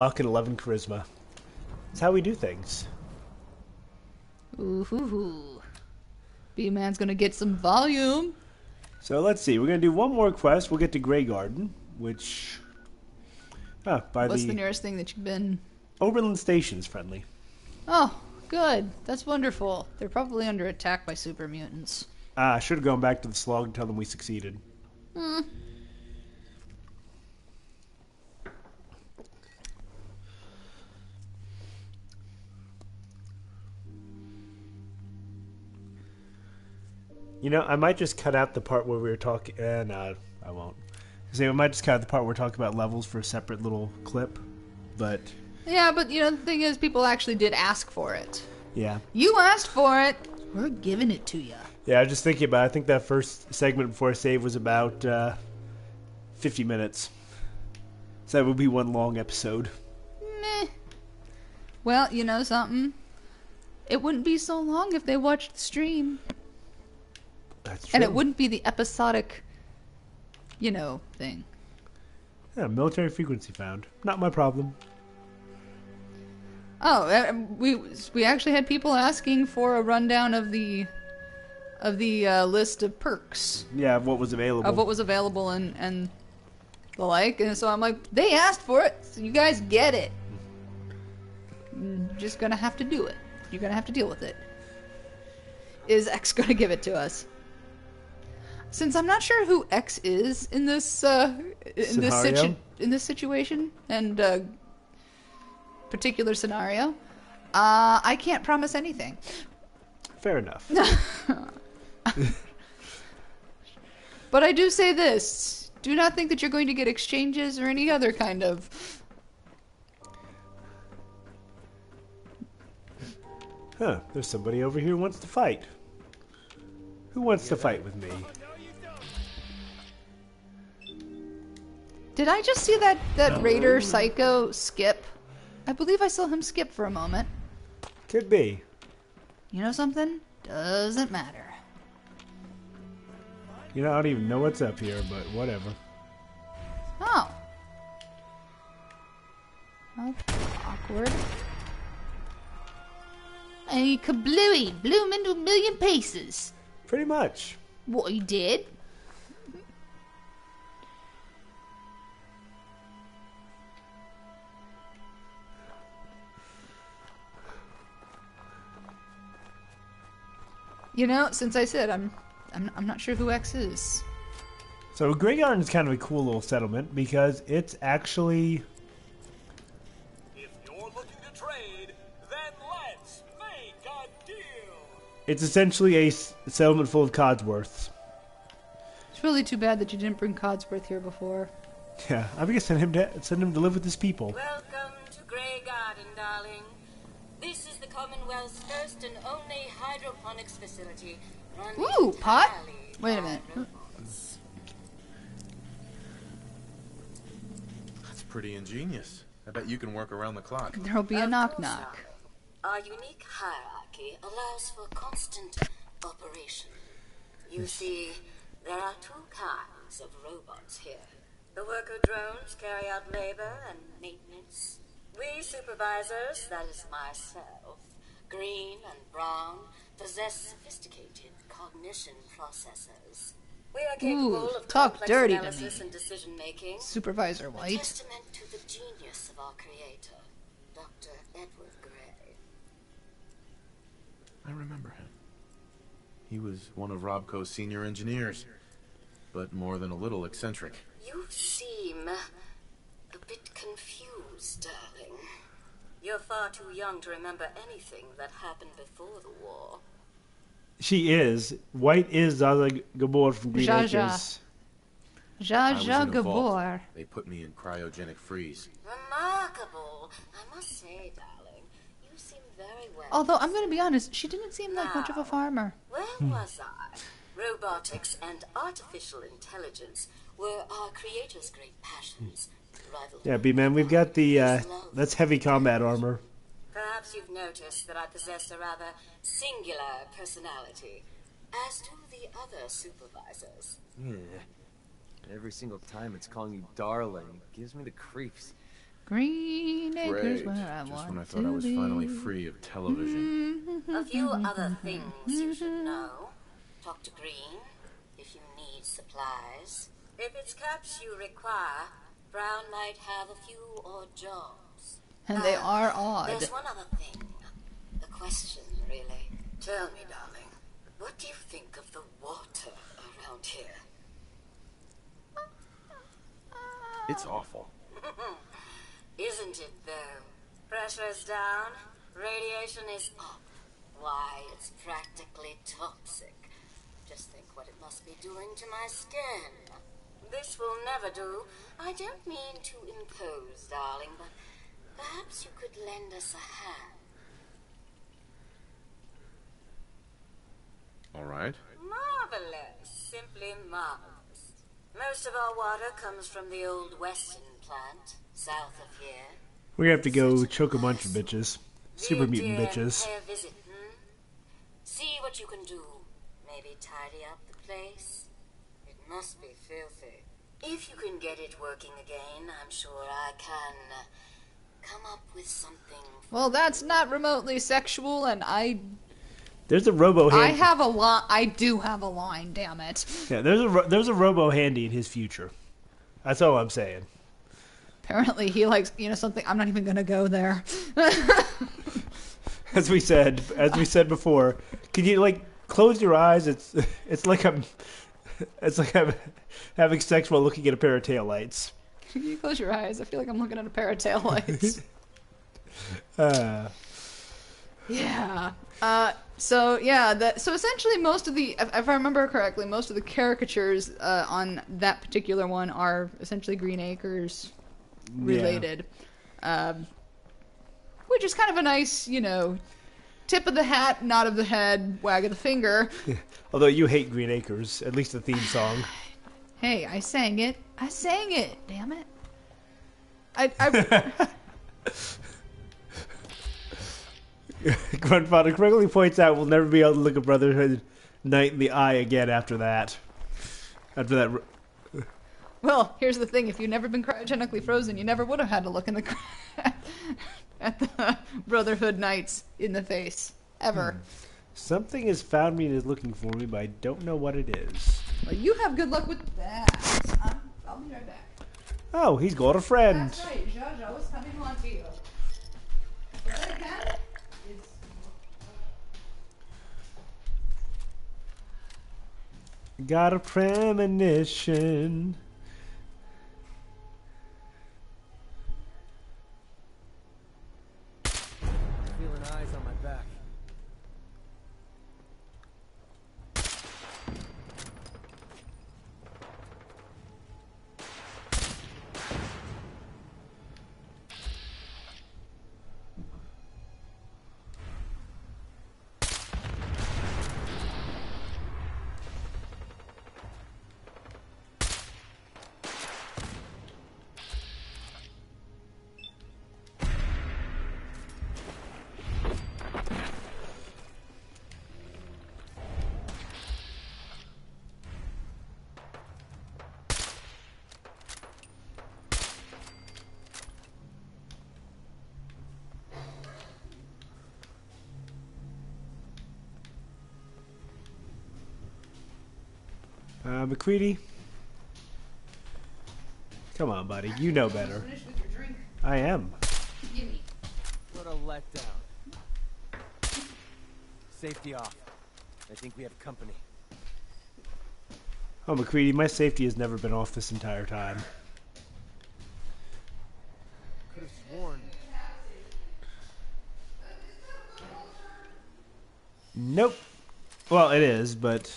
luck and 11 charisma. That's how we do things. Ooh hoo hoo. B-Man's gonna get some volume. So let's see. We're going to do one more quest. We'll get to Greygarden, which... What's the nearest thing that you've been? Oberlin Station's friendly. Oh, good. That's wonderful. They're probably under attack by super mutants. I should have gone back to the slog and tell them we succeeded. Hmm. You know, I might just cut out the part where we were talking... no, I won't. I might just cut out the part where we're talking about levels for a separate little clip, but... Yeah, but, the thing is, people actually did ask for it. Yeah. You asked for it. We're giving it to you. Yeah, I was just thinking about it. I think that first segment before I save was about 50 minutes. So that would be one long episode. Meh. Well, you know something? It wouldn't be so long if they watched the stream. That's true. And it wouldn't be the episodic, thing. Yeah, military frequency found. Not my problem. Oh, we actually had people asking for a rundown of the list of perks. Yeah, of what was available. Of what was available and the like. And so I'm like, they asked for it, so you guys get it. You're just gonna have to do it. You're gonna have to deal with it. Is X gonna give it to us? Since I'm not sure who X is in this situation and particular scenario, I can't promise anything. Fair enough. But I do say this: do not think that you're going to get exchanges or any other kind of. Huh? There's somebody over here who wants to fight. Who wants to fight with me? Did I just see that Raider Psycho skip? I believe I saw him skip for a moment. Could be. You know something? Doesn't matter. You know, I don't even know what's up here, but whatever. Oh. Well, awkward. A kablooey blew him into a million pieces. Pretty much. What he did? Since I said I'm not sure who X is. So Greygarden is kind of a cool little settlement because it's actually... If you're looking to trade, then let's make a deal. It's essentially a settlement full of Codsworths. It's really too bad that you didn't bring Codsworth here before. Yeah, I'm gonna send him to live with his people. Welcome to Greygarden, darling. This is the Commonwealth's first and only hydroponics facility. Ooh, pot? Wait a minute. That's pretty ingenious. I bet you can work around the clock. There'll be a knock-knock. Our unique hierarchy allows for constant operation. You see, there are two kinds of robots here. The worker drones carry out labor and maintenance. We supervisors, that is myself, Green and Brown, possess sophisticated cognition processors. We are capable of talk complex dirty to analysis me. and decision making. Supervisor A White. testament to the genius of our creator, Dr. Edward Grey. I remember him. He was one of Robco's senior engineers, but more than a little eccentric. You seem a bit confused, darling. You're far too young to remember anything that happened before the war. She is. White is Zsa Gabor from Green Zsa Acres. Zsa I was in a Gabor. vault. They put me in cryogenic freeze. Remarkable. I must say, darling, you seem very well. Although, I'm going to be honest, she didn't seem like much of a farmer. Where was I? Robotics and artificial intelligence were our creator's great passions. Yeah, B-Man, we've got the, that's heavy combat armor. Perhaps you've noticed that I possess a rather singular personality, as do the other supervisors. Yeah. Every single time it's calling you darling, it gives me the creeps. Green Acres Great. where I Just want when I to thought I was be. finally free of television. A few other things you should know. Talk to Green if you need supplies. If it's caps you require, Brown might have a few odd jobs. And they are odd. There's one other thing. A question, really. Tell me, darling, what do you think of the water around here? It's awful. Isn't it, though? Pressure's down, radiation is up. Why, it's practically toxic. Just think what it must be doing to my skin. This will never do. I don't mean to impose, darling, but perhaps you could lend us a hand. All right. Marvelous. Simply marvelous. Most of our water comes from the old Western plant, south of here. We're gonna have to go choke a bunch of bitches. Super Be a mutant dear bitches. and pay a visit, See what you can do. Maybe tidy up the place. It must be filthy. If you can get it working again, I'm sure I can come up with something. Well, that's not remotely sexual, and There's a robo I handy. have a line. I do have a line. Damn it. Yeah, there's a robo handy in his future. That's all I'm saying. Apparently, he likes something. I'm not even gonna go there. As we said before, can you close your eyes? It's like I'm having sex while looking at a pair of taillights. Can you close your eyes? I feel like I'm looking at a pair of taillights. Yeah. So essentially most of the, if I remember correctly, most of the caricatures on that particular one are essentially Green Acres related. Which is kind of a nice, tip of the hat, nod of the head, wag of the finger. Although you hate Green Acres, at least the theme song. Hey, I sang it. Damn it. Grandfather correctly points out we'll never be able to look a Brotherhood Knight in the eye again after that. Well, here's the thing. If you'd never been cryogenically frozen, you never would have had to look in the at the Brotherhood Knights in the face. Ever. Something has found me and is looking for me, but I don't know what it is. Well, you have good luck with that. I'll be right back. Oh, he's got a friend. That's right. Zsa Gabor was coming on to you. But then again, Got a premonition. Feeling eyes on my back. McCready? Come on, buddy. You know better. finish with your drink. I am. Gimme. What a letdown. Safety off. I think we have company. Oh, McCready, my safety has never been off this entire time. Could have sworn. Nope. Well, it is, but...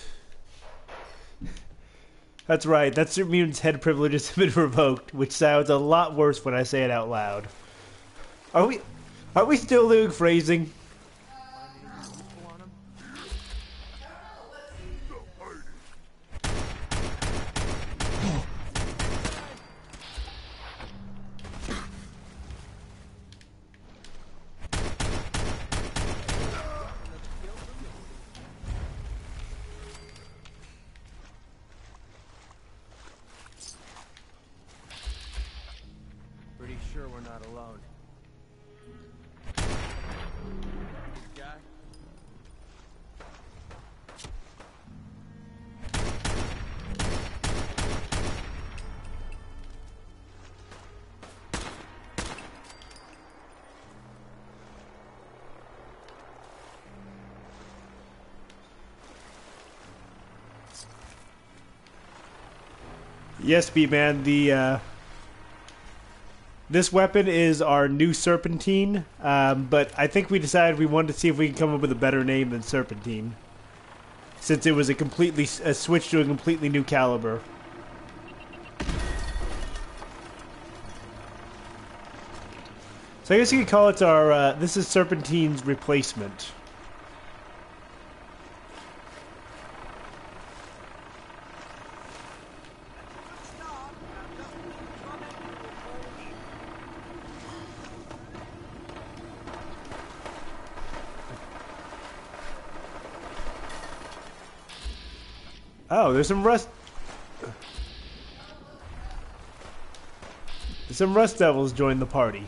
That's right. That super mutant's head privileges have been revoked, which sounds a lot worse when I say it out loud. Are we still doing phrasing? Pretty sure we're not alone. Guy? Yes, B-Man, this weapon is our new Serpentine, but I think we decided we wanted to see if we can come up with a better name than Serpentine, since it was a switch to a completely new caliber. So I guess you could call it our, this is Serpentine's replacement. Oh, there's some rust. Some Rust Devils joined the party.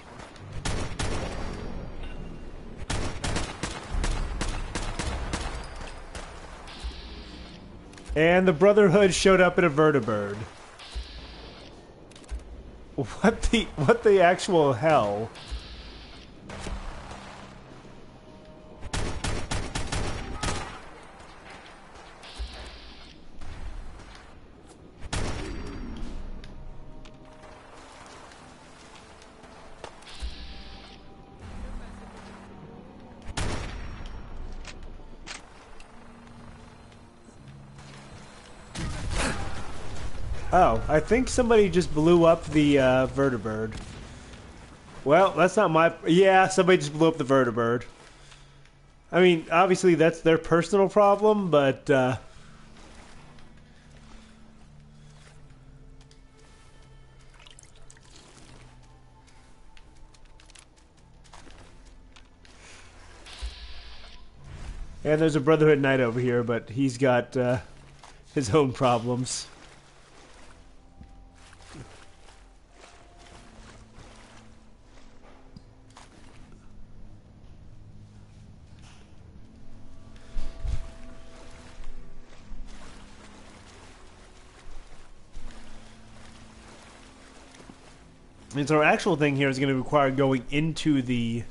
And the Brotherhood showed up in a vertibird. What the actual hell? Oh, I think somebody just blew up the vertibird. Well, that's not my... Yeah, somebody just blew up the vertibird. I mean, obviously that's their personal problem, but... And there's a Brotherhood Knight over here, but he's got his own problems. And so our actual thing here is going to require going into the...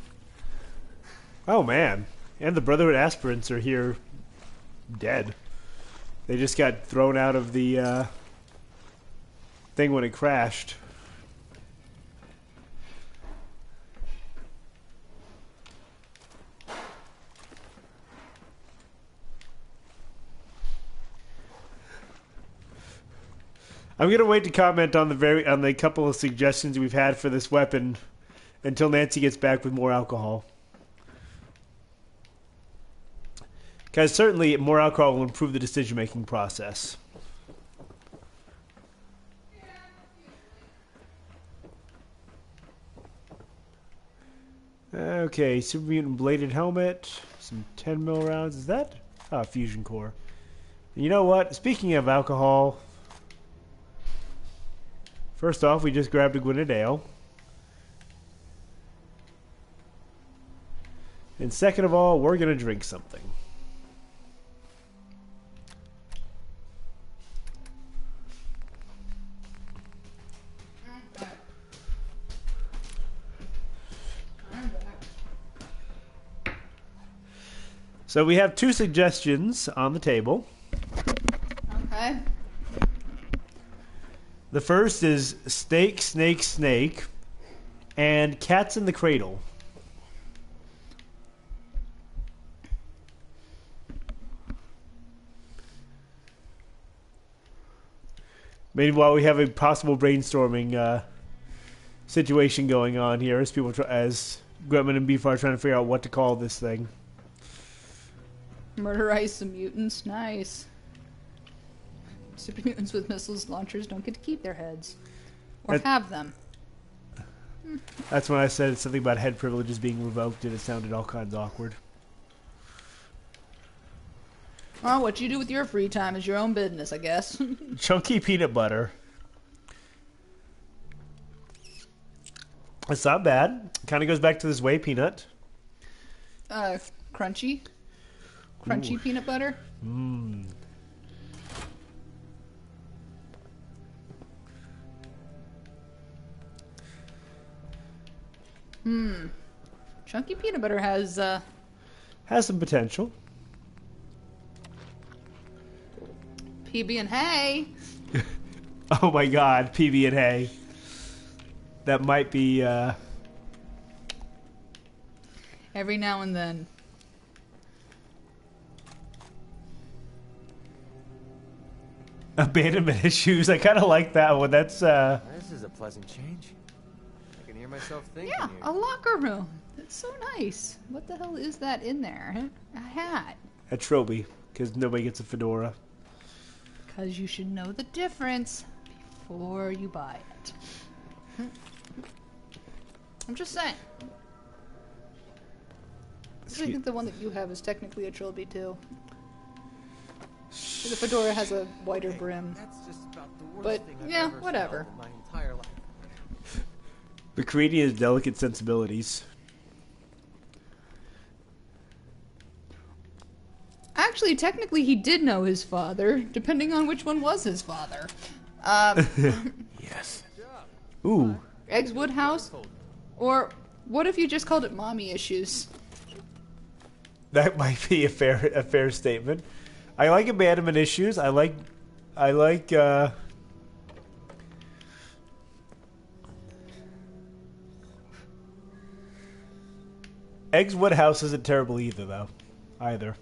Oh, man. And the Brotherhood aspirants are here dead. They just got thrown out of the thing when it crashed. I'm gonna wait to comment on the couple of suggestions we've had for this weapon until Nancy gets back with more alcohol. Because certainly more alcohol will improve the decision-making process. Okay, Super Mutant Bladed Helmet, some 10 mil rounds. Is that? Ah, Fusion Core. You know what? Speaking of alcohol... First off, we just grabbed a Gwynedd Ale. And second of all, we're going to drink something. So we have two suggestions on the table. Okay. The first is Snake, Snake, Snake, and Cats in the Cradle. Meanwhile, we have a possible brainstorming situation going on here as as Gretman and Beef are trying to figure out what to call this thing. Murderize some mutants. Nice. Super mutants with missiles launchers don't get to keep their heads. Or have them. That's when I said something about head privileges being revoked, and it sounded all kinds awkward. Well, what you do with your free time is your own business, I guess. Chunky peanut butter. It's not bad. Kind of goes back to this whey peanut. Crunchy. Crunchy peanut butter. Mmm. Chunky peanut butter has Has some potential. PB and hay. Oh my god, PB and hay. That might be, Every now and then. abandonment issues. I kind of like that one. That's, This is a pleasant change. I can hear myself thinking Yeah, here. a locker room. That's so nice. What the hell is that in there? A hat. a trophy, because nobody gets a fedora. Because you should know the difference before you buy it. I'm just saying. I think the one that you have is technically a trilby too. The fedora has a wider brim. That's just about the worst But, thing I've yeah, ever whatever. smelled in my entire life. But creating his delicate sensibilities. Actually, technically, he did know his father, depending on which one was his father. Yes. Ooh. Eggs Woodhouse? Or what if you just called it mommy issues? That might be a fair statement. I like abandonment issues. I like Eggs Woodhouse isn't terrible either though. Either.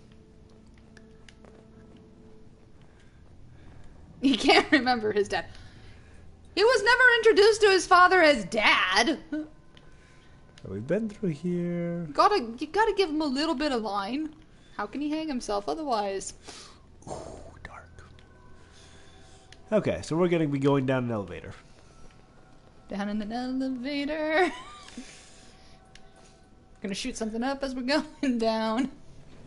He can't remember his dad. He was never introduced to his father as dad. We've been through here. You gotta give him a little bit of line. How can he hang himself otherwise? Ooh, dark. Okay, so we're gonna be going down an elevator. Down in an elevator. Gonna shoot something up as we're going down.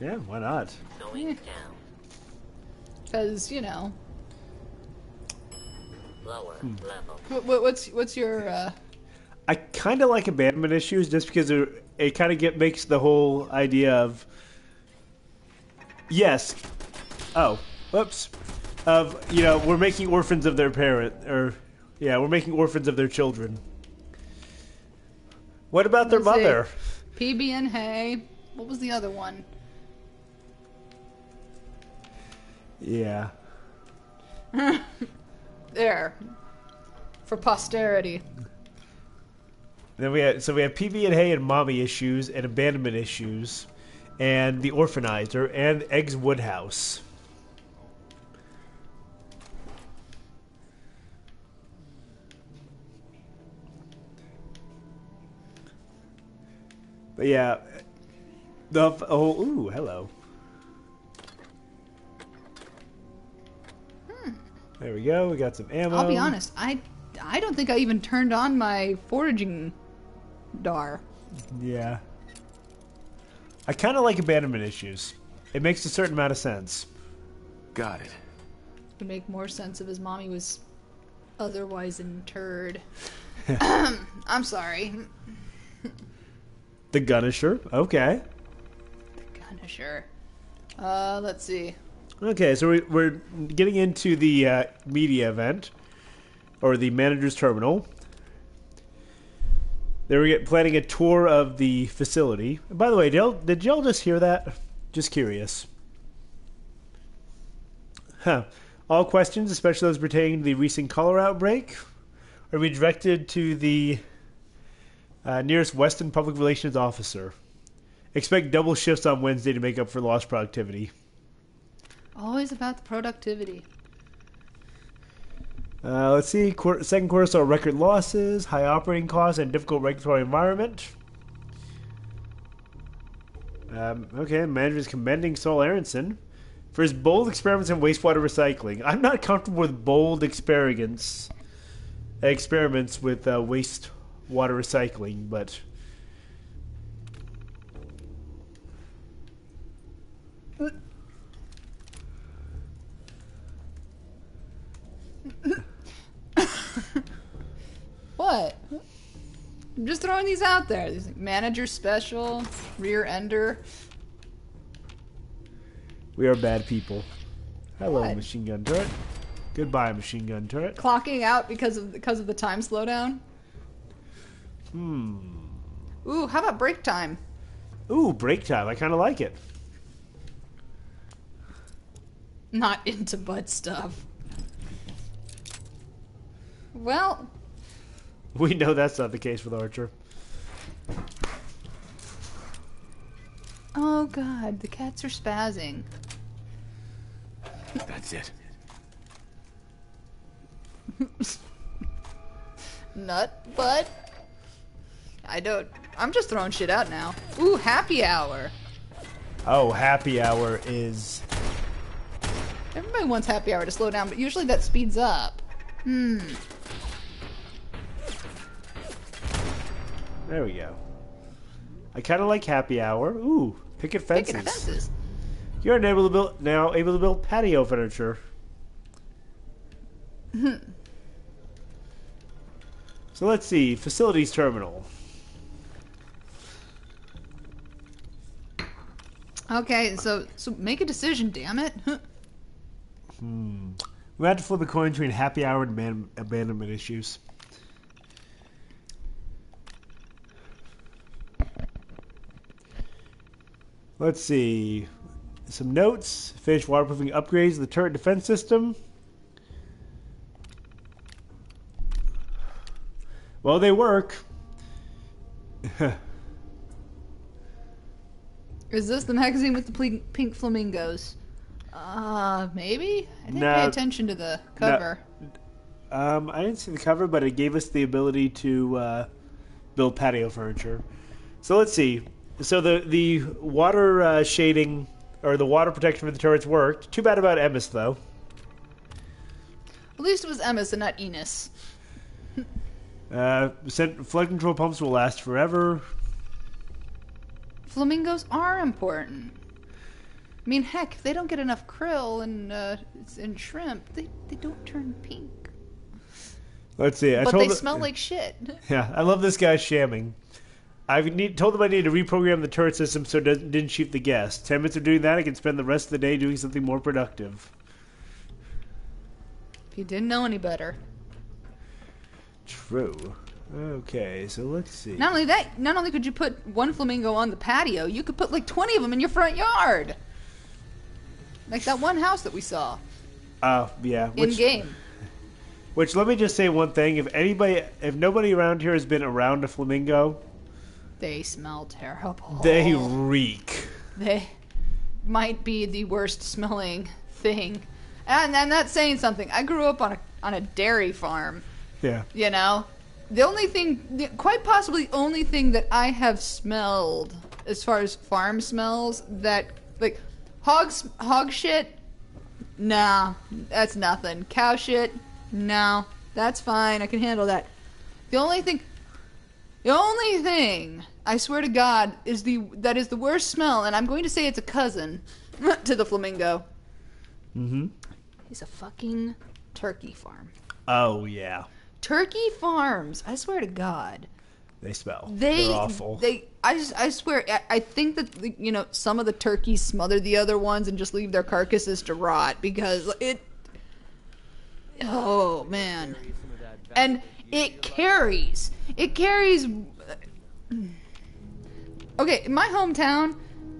Yeah, why not? Going down. Cause, you know. Lower level. What's your I kind of like abandonment issues just because it kind of makes the whole idea of yes, oh, whoops, of we're making orphans of their parent, or yeah, we're making orphans of their children. What about their Let's see. mother? PB and hay? What was the other one? Yeah, There. For posterity. then we have PB and hay and mommy issues and abandonment issues, and the orphanizer and Eggs Woodhouse. But yeah, ooh, hello. There we go. We got some ammo. I'll be honest, I don't think I even turned on my foraging dar. Yeah. I kind of like abandonment issues. It makes a certain amount of sense. Got it. Would make more sense if his mommy was otherwise interred. I'm sorry. The Gunisher. Okay. Kinda sure. Let's see. Okay, so we're getting into the media event, or the manager's terminal. They were planning a tour of the facility. And by the way, did y'all just hear that? Just curious. Huh. All questions, especially those pertaining to the recent cholera outbreak, are be directed to the nearest Western Public Relations Officer. Expect double shifts on Wednesday to make up for lost productivity. Always about the productivity. Let's see. Second quarter saw record losses, high operating costs, and difficult regulatory environment. Okay, manager is commending Saul Aronson for his bold experiments in wastewater recycling. I'm not comfortable with bold experiments with wastewater recycling, but What? I'm just throwing these out there. There's like manager special, rear ender. We are bad people. Hello, What? machine gun turret. Goodbye, machine gun turret. Clocking out because of the time slowdown. Ooh, how about break time? Ooh, break time. I kind of like it. Not into butt stuff. Well, We know that's not the case with Archer. oh god, the cats are spazzing. That's it. Nut butt. I'm just throwing shit out now. Ooh, happy hour. Oh, happy hour is... Everybody wants happy hour to slow down, but usually that speeds up. There we go. I kind of like happy hour. Ooh, picket fences. Picket fences. You're now able to build patio furniture. So let's see. Facilities terminal. Okay, so make a decision, damn it. We have to flip a coin between happy hour and abandonment issues. Let's see. Some notes. Finish waterproofing upgrades of the turret defense system. Well, they work. Is this the magazine with the pink flamingos? Maybe? I didn't No. pay attention to the cover. I didn't see the cover, but it gave us the ability to build patio furniture. So let's see. So the water shading, or the water protection for the turrets worked. Too bad about Emmis, though. At least it was Emmis and not Enos. Flood control pumps will last forever. Flamingos are important. I mean, heck, if they don't get enough krill and shrimp, they don't turn pink. Let's see. But they smell like shit. Yeah, I love this guy shamming. Told him I need to reprogram the turret system so it didn't shoot the gas. 10 minutes of doing that, I can spend the rest of the day doing something more productive. If you didn't know any better. True. Okay, so let's see. Not only could you put one flamingo on the patio, you could put like 20 of them in your front yard. Like that one house that we saw. Yeah. In game. Which, let me just say one thing. If nobody around here has been around a flamingo, They smell terrible. they reek. They might be the worst smelling thing. And that's saying something. I grew up on a dairy farm. Yeah. You know? Quite possibly the only thing that I have smelled as far as farm smells that, like, hog shit, nah, that's nothing. Cow shit, no, that's fine, I can handle that. The only thing, I swear to God, that is the worst smell, and I'm going to say it's a cousin to the flamingo. Mm-hmm. Is a fucking turkey farm. Oh, yeah. Turkey farms, I swear to God. They smell. They're awful. I swear, I think that, some of the turkeys smother the other ones and just leave their carcasses to rot because oh man. And it carries. Okay, in my hometown,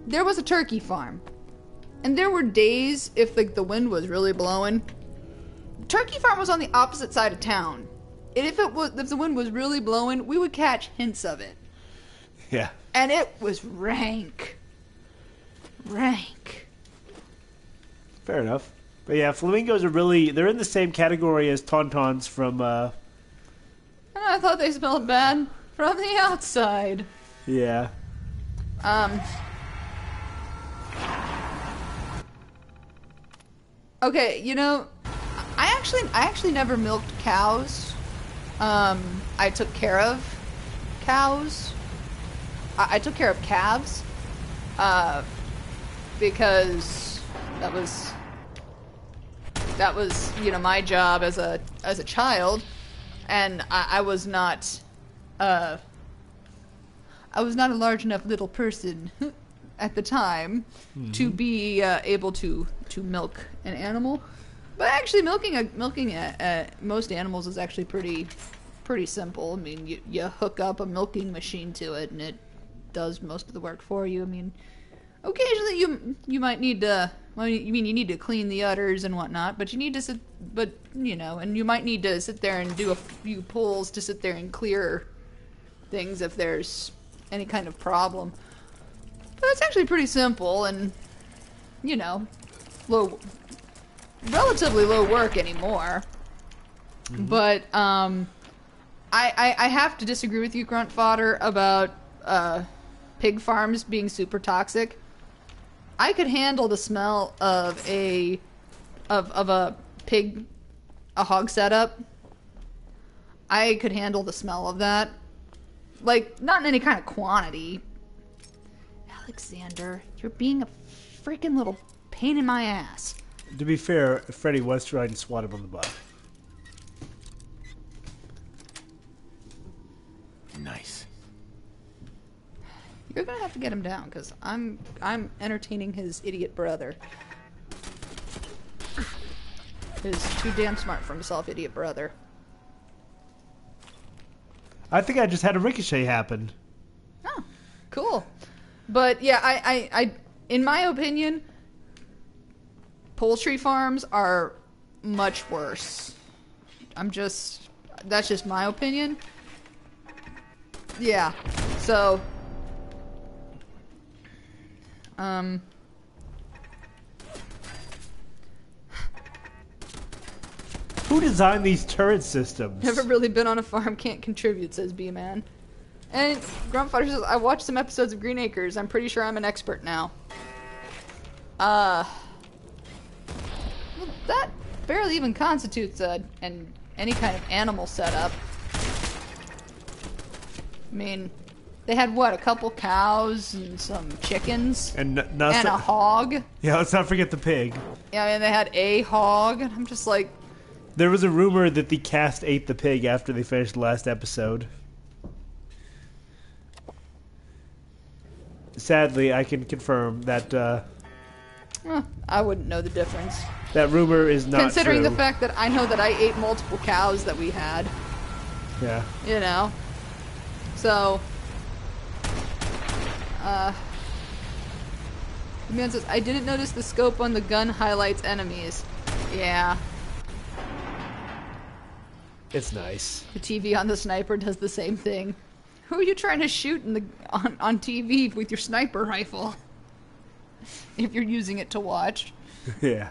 there was a turkey farm. And there were days, if the wind was really blowing, turkey farm was on the opposite side of town. And if the wind was really blowing, we would catch hints of it. Yeah. And it was rank. Rank. Fair enough. But yeah, flamingos they're in the same category as tauntauns from, I thought they smelled bad from the outside. yeah. Okay, I actually never milked cows. I took care of cows. I took care of calves. Because that was my job as a child, and I was not I was not a large enough little person at the time to be able to milk an animal. But actually, milking most animals is actually pretty simple. I mean, you hook up a milking machine to it, and it does most of the work for you. I mean, occasionally you might need to. Well, you need to clean the udders and whatnot, but you need to sit. But and you might need to sit there and do a few pulls to sit there and clear things if there's any kind of problem. But it's actually pretty simple and relatively low work anymore. But I have to disagree with you, Grunt Fodder, about pig farms being super toxic. I could handle the smell of a hog setup. I could handle the smell of that. Like, not in any kind of quantity. Alexander, you're being a freaking little pain in my ass. To be fair, Freddy was trying to swat him on the butt. Nice. You're gonna have to get him down, because I'm entertaining his idiot brother. His too damn smart for himself, idiot brother. I think I just had a ricochet happen. Oh, cool. But yeah, I in my opinion, poultry farms are much worse. That's just my opinion. Yeah. So who designed these turret systems? never really been on a farm, can't contribute, says B-Man. And Gruntfighter says, I watched some episodes of Green Acres. I'm pretty sure I'm an expert now. Well, that barely even constitutes any kind of animal setup. I mean, they had, what, a couple cows and some chickens? And a hog? Yeah, let's not forget the pig. Yeah, I mean, they had a hog, and I'm just like... There was a rumor that the cast ate the pig after they finished the last episode. Sadly, I can confirm that I wouldn't know the difference. that rumor is not Considering true. the fact that I know that I ate multiple cows that we had. Yeah. So, the man says, I didn't notice the scope on the gun highlights enemies. Yeah. It's nice. The TV on the sniper does the same thing. Who are you trying to shoot on TV with your sniper rifle? If you're using it to watch. Yeah.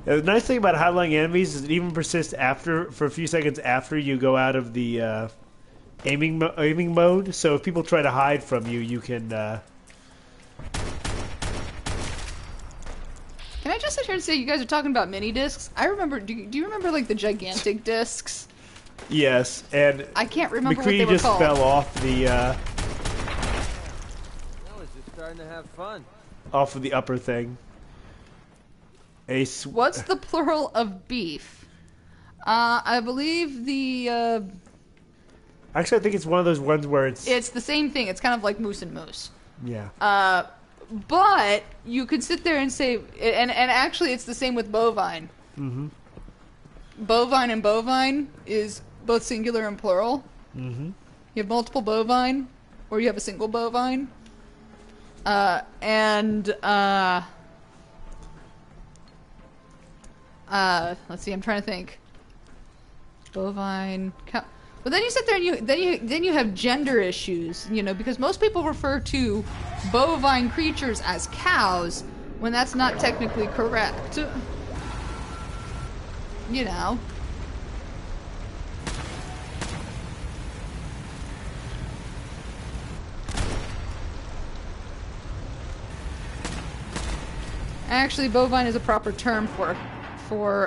The nice thing about highlighting enemies is it even persists for a few seconds after you go out of the aiming mode. So if people try to hide from you, you can. Can I just sit here and say you guys are talking about mini discs? I remember. Do you remember like the gigantic discs? Yes, and I can't remember what McCree they were just called. fell off the Now it's just starting to have fun. off of the upper thing. What's the plural of beef? I believe the. Actually, I think it's one of those ones where it's. It's the same thing. It's kind of like moose and moose. Yeah. But you could sit there and say, and actually, it's the same with bovine. Mm-hmm. Bovine and bovine is both singular and plural. Mm-hmm. You have multiple bovine, or you have a single bovine. Let's see. I'm trying to think. Bovine. Cow. But then you sit there and then you have gender issues, because most people refer to bovine creatures as cows when that's not technically correct. Actually, bovine is a proper term for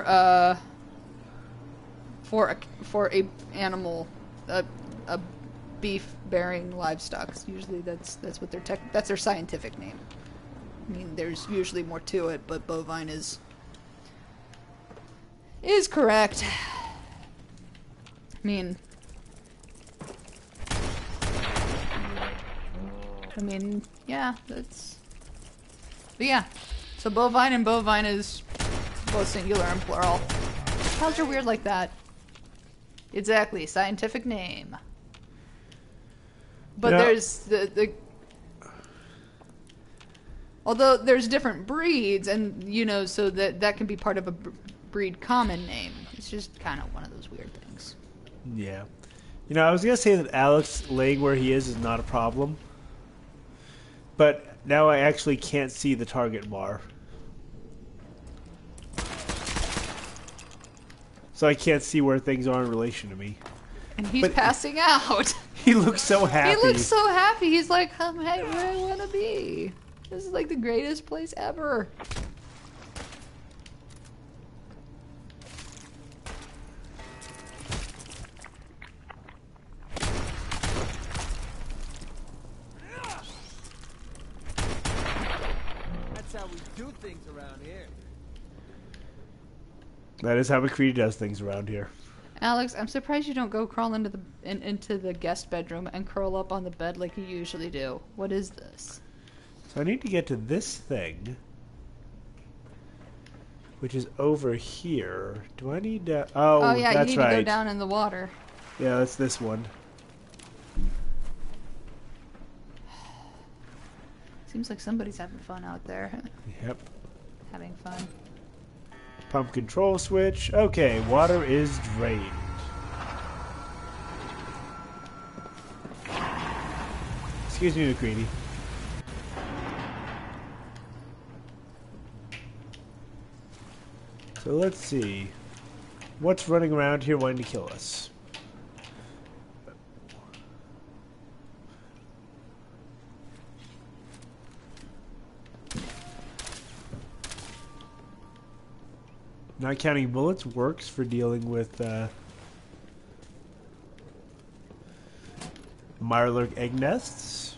a animal, a beef-bearing livestock. Usually, that's what that's their scientific name. I mean, there's usually more to it, but bovine is correct. I mean, I mean, yeah, that's... But yeah, so bovine and bovine is both singular and plural. Cows are weird like that. Exactly, scientific name. But Yeah. there's the... Although there's different breeds, and, you know, so that can be part of a breed common name. It's just kind of one of those weird things. Yeah. You know, I was going to say that Alex laying where he is not a problem. But now I actually can't see the target bar. So I can't see where things are in relation to me. And he's But- passing out. He looks so happy. He looks so happy. He's like, I'm right where I want to be. This is like the greatest place ever. That's how we do things around here. That is how McCready does things around here. Alex, I'm surprised you don't go crawl into the guest bedroom and curl up on the bed like you usually do. What is this? So I need to get to this thing, which is over here. Do I need to... Oh, Yeah, that's you need right. to go down in the water. Yeah, that's this one. Seems like somebody's having fun out there. Yep. Having fun. Pump control switch. Okay, water is drained. Excuse me, McCready. So let's see. What's running around here wanting to kill us? Not counting bullets works for dealing with Mirelurk egg nests.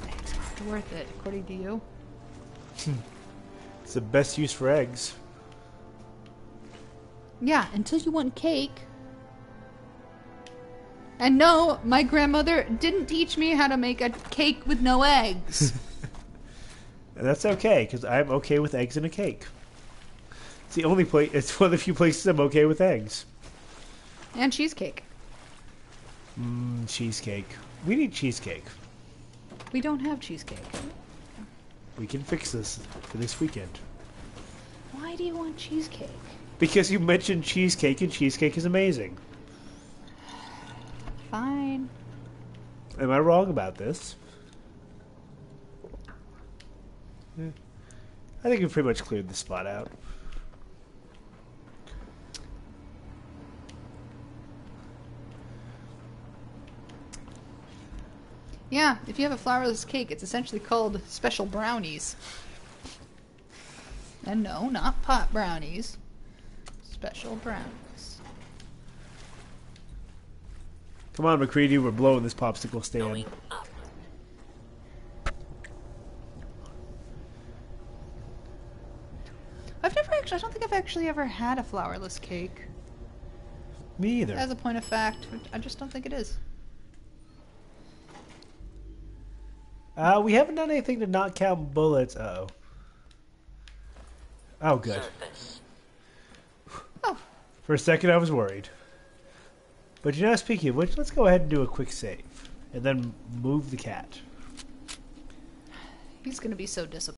It's not worth it, according to you. It's the best use for eggs. Yeah, until you want cake. And no, my grandmother didn't teach me how to make a cake with no eggs. And that's okay, because I'm okay with eggs in a cake. It's the only place. It's one of the few places I'm okay with eggs. And cheesecake. Cheesecake. We need cheesecake. We don't have cheesecake. We can fix this for this weekend. Why do you want cheesecake? Because you mentioned cheesecake, and cheesecake is amazing. Fine. Am I wrong about this? I think we've pretty much cleared the spot out. Yeah, if you have a flourless cake, it's essentially called special brownies. And no, not pot brownies. Special brownies. Come on, McCready, we're blowing this popsicle stand. Going up. I don't think I've actually ever had a flourless cake. Me either. As a point of fact, I just don't think it is. We haven't done anything to not count bullets. Uh-oh. Oh, good. Surface. Oh, For a second, I was worried. But you know, speaking of which, let's go ahead and do a quick save. And then move the cat. he's gonna be so disappointed.